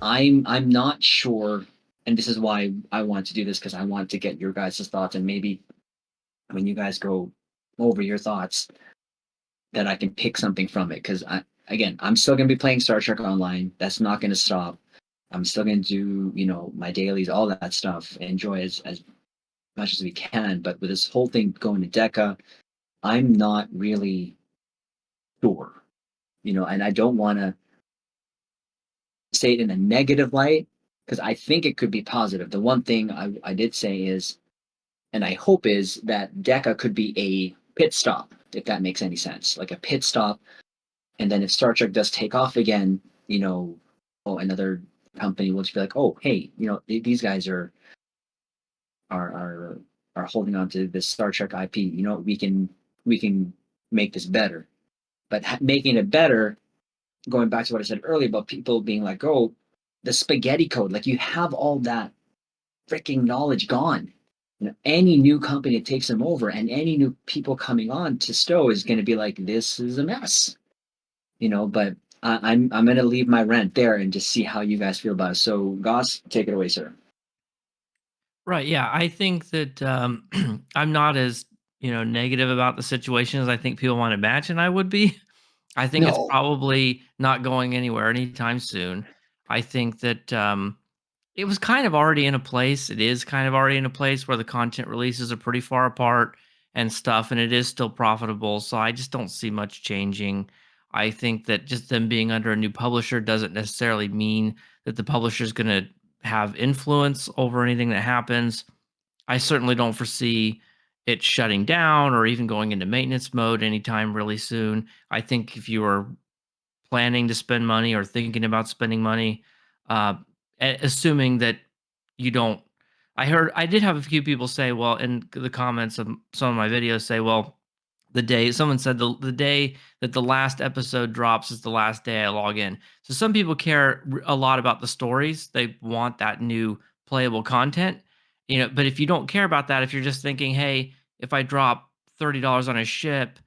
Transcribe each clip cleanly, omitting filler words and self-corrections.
I'm not sure, and this is why I want to do this, because I want to get your guys' thoughts, and maybe when you guys go over your thoughts, that I can pick something from it. Because again, I'm still gonna be playing Star Trek Online. That's not gonna stop. I'm still gonna do, my dailies, all that stuff, enjoy as much as we can. But with this whole thing going to Deca, I'm not really sure, and I don't want to say it in a negative light, because I think it could be positive. The one thing I did say is, and I hope is, that Deca could be a pit stop, if that makes any sense, like a pit stop. And then if Star Trek does take off again, another company will just be like, oh, hey, these guys are are are holding on to this Star Trek IP. We can make this better. But making it better, going back to what I said earlier about people being like, oh, the spaghetti code, like you have all that freaking knowledge gone. Any new company that takes them over and any new people coming on to STO is going to be like, this is a mess. But I'm going to leave my rant there and just see how you guys feel about it. So, Goss, take it away, sir. Right. Yeah. I think that I'm not as, negative about the situation as I think people want to imagine I would be. I think it's No. probably not going anywhere anytime soon. I think that it was kind of already in a place. It is kind of already in a place where the content releases are pretty far apart and stuff, and it is still profitable. So I just don't see much changing. I think that just them being under a new publisher doesn't necessarily mean that the publisher is going to have influence over anything that happens. I certainly don't foresee it shutting down or even going into maintenance mode anytime really soon. I think if you are planning to spend money or thinking about spending money, uh, assuming that you don't. I did have a few people say, well, in the comments of some of my videos say, well, someone said the day that the last episode drops is the last day I log in. So some people care a lot about the stories. They want that new playable content, but if you don't care about that, if you're just thinking, hey, if I drop $30 on a ship,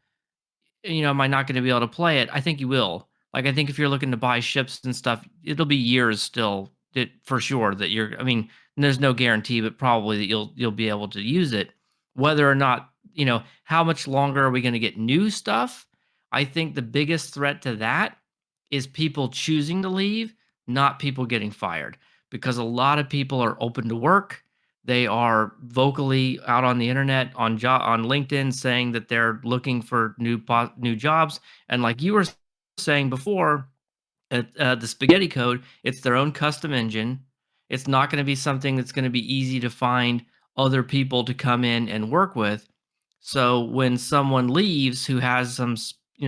am I not going to be able to play it? I think you will. Like, I think if you're looking to buy ships and stuff, it'll be years still for sure that I mean, there's no guarantee, but probably that you'll be able to use it. Whether or not, how much longer are we going to get new stuff? I think the biggest threat to that is people choosing to leave, not people getting fired, because a lot of people are open to work. They are vocally out on the internet on LinkedIn saying that they're looking for new jobs. And like you were saying before, the spaghetti code, it's their own custom engine. It's not going to be something that's going to be easy to find other people to come in and work with. So when someone leaves who has some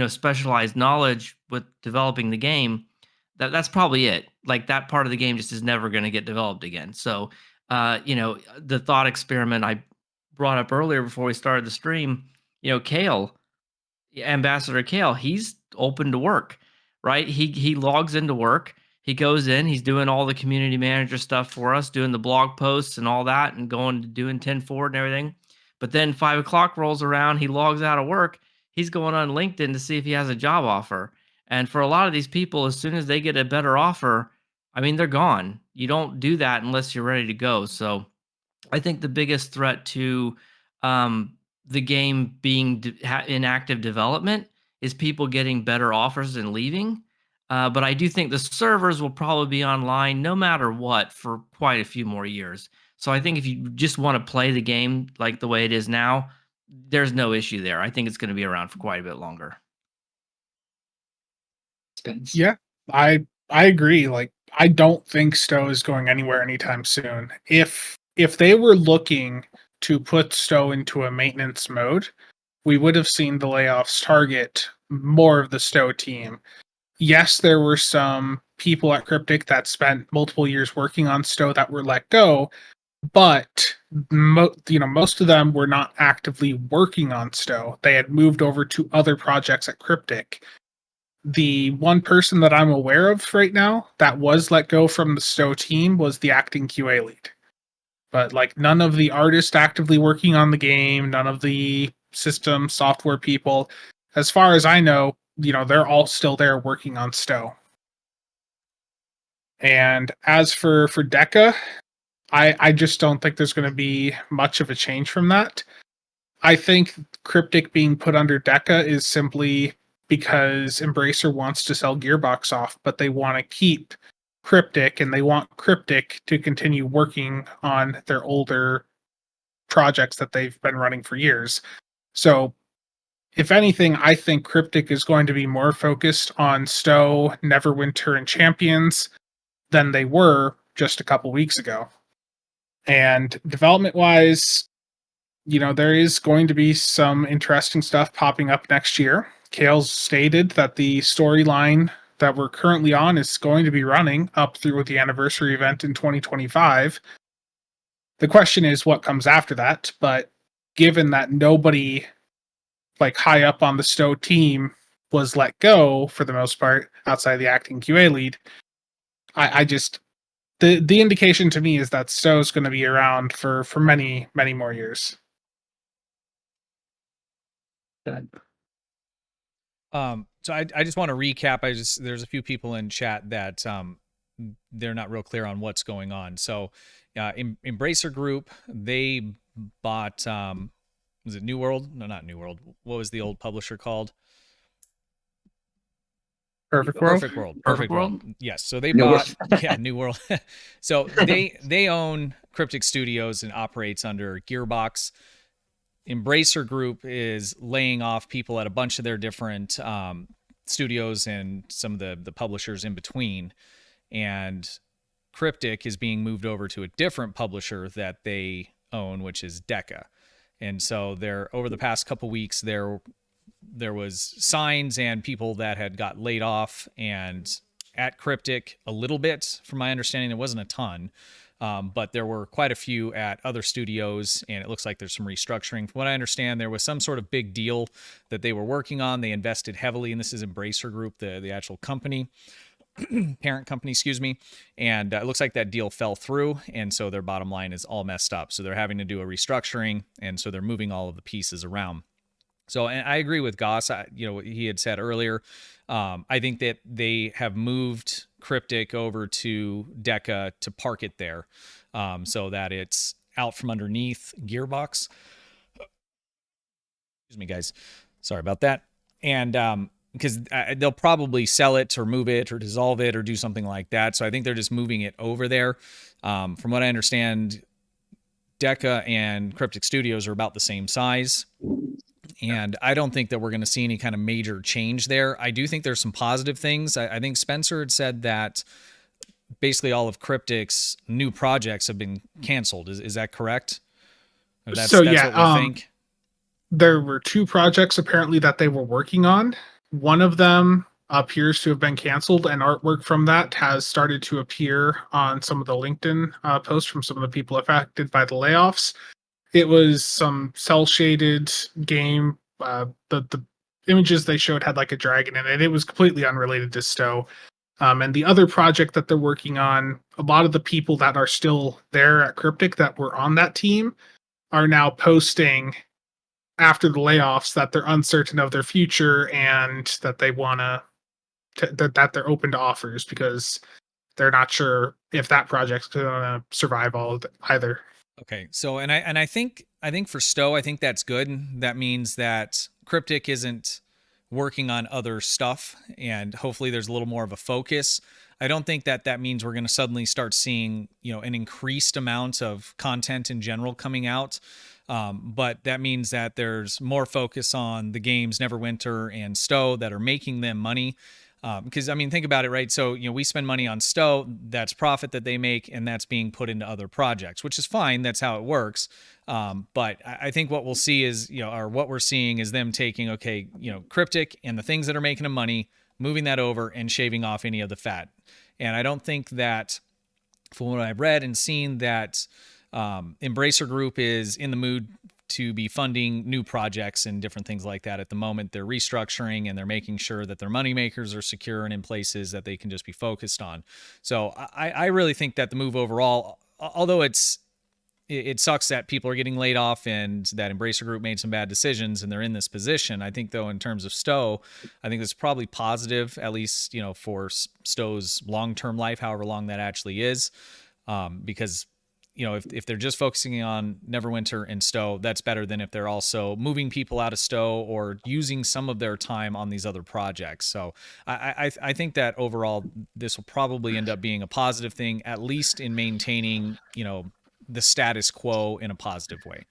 specialized knowledge with developing the game, that's probably it. Like that part of the game just is never going to get developed again. So the thought experiment I brought up earlier before we started the stream, Kale, Ambassador Kale, he's open to work, right? He logs into work. He goes in, he's doing all the community manager stuff for us, doing the blog posts and all that, and going to doing 10 forward and everything. But then 5 o'clock rolls around, he logs out of work. He's going on LinkedIn to see if he has a job offer. And for a lot of these people, as soon as they get a better offer, I mean, they're gone. You don't do that unless you're ready to go. So I think the biggest threat to the game being in active development is people getting better offers and leaving. But I do think the servers will probably be online no matter what for quite a few more years. So I think if you just want to play the game like the way it is now, there's no issue there. I think it's going to be around for quite a bit longer. Spence. Yeah, I agree. Like, I don't think Stowe is going anywhere anytime soon. If they were looking to put Stowe into a maintenance mode, we would have seen the layoffs target more of the Stowe team. Yes, there were some people at Cryptic that spent multiple years working on Stowe that were let go, but most of them were not actively working on Stowe. They had moved over to other projects at Cryptic. The one person that I'm aware of right now that was let go from the Stowe team was the acting QA lead. But like none of the artists actively working on the game, none of the system software people, as far as I know, they're all still there working on Stowe. And as for Deca, I just don't think there's going to be much of a change from that. I think Cryptic being put under Deca is simply because Embracer wants to sell Gearbox off, but they want to keep Cryptic, and they want Cryptic to continue working on their older projects that they've been running for years. So, if anything, I think Cryptic is going to be more focused on STO, Neverwinter, and Champions than they were just a couple weeks ago. And development wise, there is going to be some interesting stuff popping up next year. Kale's stated that the storyline that we're currently on is going to be running up through the anniversary event in 2025. The question is what comes after that, but given that nobody high up on the STO team was let go for the most part outside the acting QA lead, I just the indication to me is that STO is going to be around for many, many more years. So I just want to recap. There's a few people in chat that they're not real clear on what's going on. So Embracer Group, they bought was it New World? No, not New World. What was the old publisher called? Perfect World. Perfect World. Yes. So they bought New World. So they own Cryptic Studios and operates under Gearbox. Embracer Group is laying off people at a bunch of their different studios and some of the publishers in between. And Cryptic is being moved over to a different publisher that they own, which is Deca. And so over the past couple weeks, there was signs and people that had got laid off, and at Cryptic a little bit, from my understanding, there wasn't a ton. But there were quite a few at other studios, and it looks like there's some restructuring. From what I understand, there was some sort of big deal that they were working on. They invested heavily, and this is Embracer Group, the actual company, parent company, excuse me. And it looks like that deal fell through, and so their bottom line is all messed up. So they're having to do a restructuring, and so they're moving all of the pieces around. So, and I agree with Goss. What he had said earlier. I think that they have moved Cryptic over to Deca to park it there, so that it's out from underneath Gearbox. Excuse me, guys. Sorry about that. And because they'll probably sell it or move it or dissolve it or do something like that. So I think they're just moving it over there. From what I understand, Deca and Cryptic Studios are about the same size. And I don't think that we're going to see any kind of major change there. I do think there's some positive things. I think Spencer had said that basically all of Cryptic's new projects have been canceled. Is that correct? That's what we think. There were 2 projects apparently that they were working on. One of them appears to have been canceled, and artwork from that has started to appear on some of the LinkedIn posts from some of the people affected by the layoffs. It was some cel-shaded game. The images they showed had a dragon in it. It was completely unrelated to STO. And the other project that they're working on, a lot of the people that are still there at Cryptic that were on that team are now posting after the layoffs that they're uncertain of their future and that they want that they're open to offers because they're not sure if that project's going to survive all of it either. Okay, so and I think for STO, I think that's good. That means that Cryptic isn't working on other stuff, and hopefully there's a little more of a focus. I don't think that means we're going to suddenly start seeing an increased amount of content in general coming out, but that means that there's more focus on the games Neverwinter and STO that are making them money. Because, I mean, think about it, right? So, we spend money on STO, that's profit that they make, and that's being put into other projects, which is fine. That's how it works. But I think what we'll see is, or what we're seeing is them taking, Cryptic and the things that are making them money, moving that over and shaving off any of the fat. And I don't think that, from what I've read and seen, that Embracer Group is in the mood to be funding new projects and different things like that at the moment. They're restructuring and they're making sure that their money makers are secure and in places that they can just be focused on. So I really think that the move overall, although it's it sucks that people are getting laid off and that Embracer Group made some bad decisions and they're in this position. I think, though, in terms of STO, I think it's probably positive, at least, for STO's long-term life, however long that actually is, because if they're just focusing on Neverwinter and STO, that's better than if they're also moving people out of STO or using some of their time on these other projects. So I think that overall this will probably end up being a positive thing, at least in maintaining the status quo in a positive way.